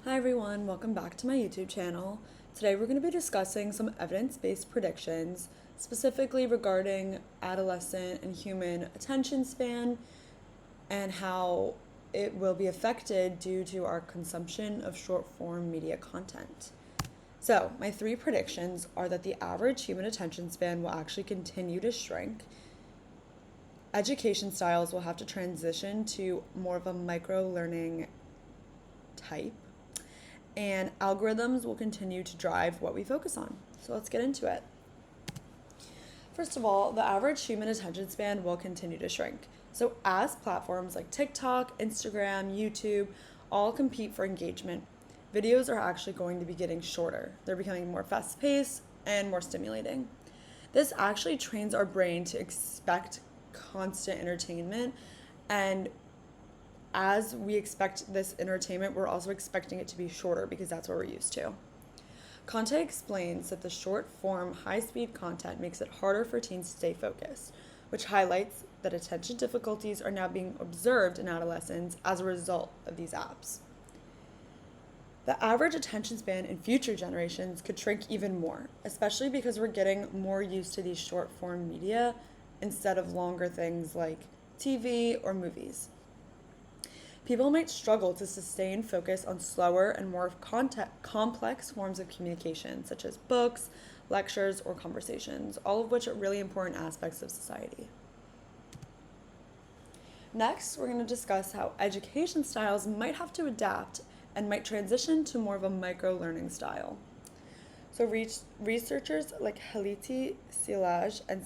Hi everyone, welcome back to my YouTube channel. Today we're going to be discussing some evidence-based predictions, specifically regarding adolescent and human attention span and how it will be affected due to our consumption of short-form media content. So, my three predictions are that the average human attention span will actually continue to shrink. Education styles will have to transition to more of a micro-learning type, and algorithms will continue to drive what we focus on. So let's get into it. First of all, the average human attention span will continue to shrink. So as platforms like TikTok, Instagram, YouTube all compete for engagement, videos are actually going to be getting shorter. They're becoming more fast-paced and more stimulating. This actually trains our brain to expect constant entertainment, and as we expect this entertainment, we're also expecting it to be shorter because that's what we're used to. Conte explains that the short form, high speed content makes it harder for teens to stay focused, which highlights that attention difficulties are now being observed in adolescents as a result of these apps. The average attention span in future generations could shrink even more, especially because we're getting more used to these short form media instead of longer things like TV or movies. People might struggle to sustain focus on slower and more complex forms of communication, such as books, lectures, or conversations, all of which are really important aspects of society. Next, we're going to discuss how education styles might have to adapt and might transition to more of a micro-learning style. So researchers like Haliti Silaj and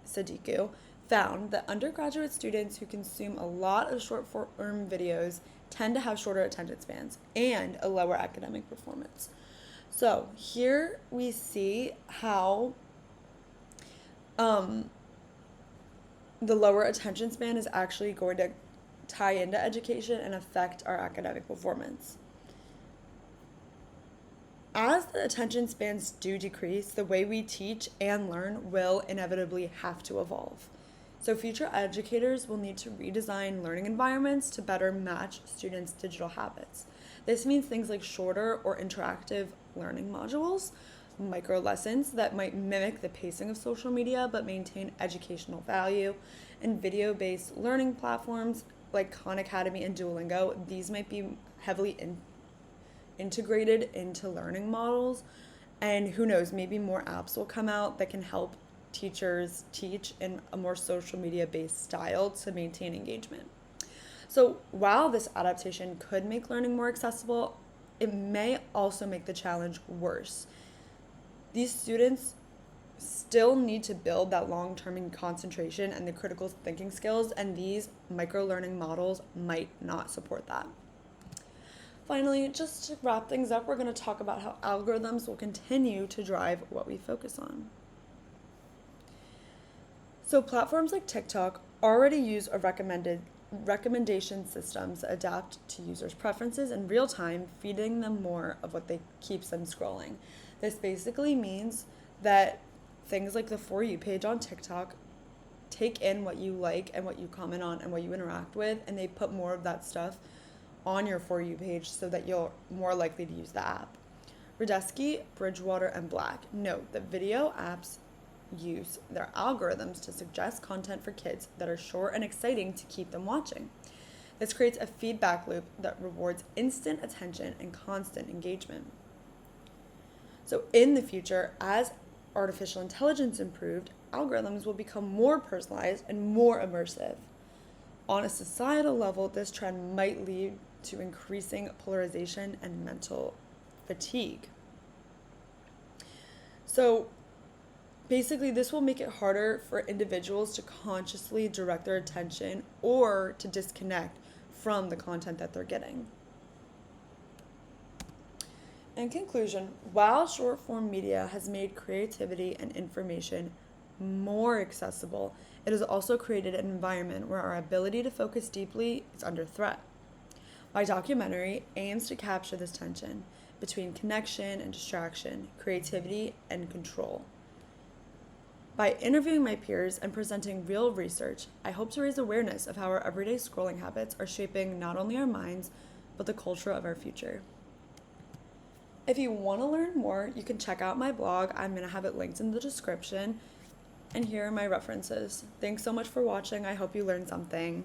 Sadiku found that undergraduate students who consume a lot of short-form videos tend to have shorter attention spans and a lower academic performance. So here we see how the lower attention span is actually going to tie into education and affect our academic performance. As the attention spans do decrease, the way we teach and learn will inevitably have to evolve. So future educators will need to redesign learning environments to better match students' digital habits. This means things like shorter or interactive learning modules, micro lessons that might mimic the pacing of social media but maintain educational value, and video-based learning platforms like Khan Academy and Duolingo. These might be heavily integrated into learning models, and who knows, maybe more apps will come out that can help teachers teach in a more social media based style to maintain engagement. So while this adaptation could make learning more accessible, it may also make the challenge worse. These students still need to build that long-term concentration and the critical thinking skills, and these micro-learning models might not support that. Finally, just to wrap things up, we're going to talk about how algorithms will continue to drive what we focus on. So platforms like TikTok already use a recommendation systems that adapt to users' preferences in real time, feeding them more of what keeps them scrolling. This basically means that things like the For You page on TikTok take in what you like and what you comment on and what you interact with, and they put more of that stuff on your For You page so that you're more likely to use the app. Radesky, Bridgewater, and Black note that video apps use their algorithms to suggest content for kids that are short and exciting to keep them watching. This creates a feedback loop that rewards instant attention and constant engagement. So in the future, as artificial intelligence improved, algorithms will become more personalized and more immersive. On a societal level, this trend might lead to increasing polarization and mental fatigue. So basically, this will make it harder for individuals to consciously direct their attention or to disconnect from the content that they're getting. In conclusion, while short-form media has made creativity and information more accessible, it has also created an environment where our ability to focus deeply is under threat. My documentary aims to capture this tension between connection and distraction, creativity and control. By interviewing my peers and presenting real research, I hope to raise awareness of how our everyday scrolling habits are shaping not only our minds, but the culture of our future. If you want to learn more, you can check out my blog. I'm going to have it linked in the description. And here are my references. Thanks so much for watching. I hope you learned something.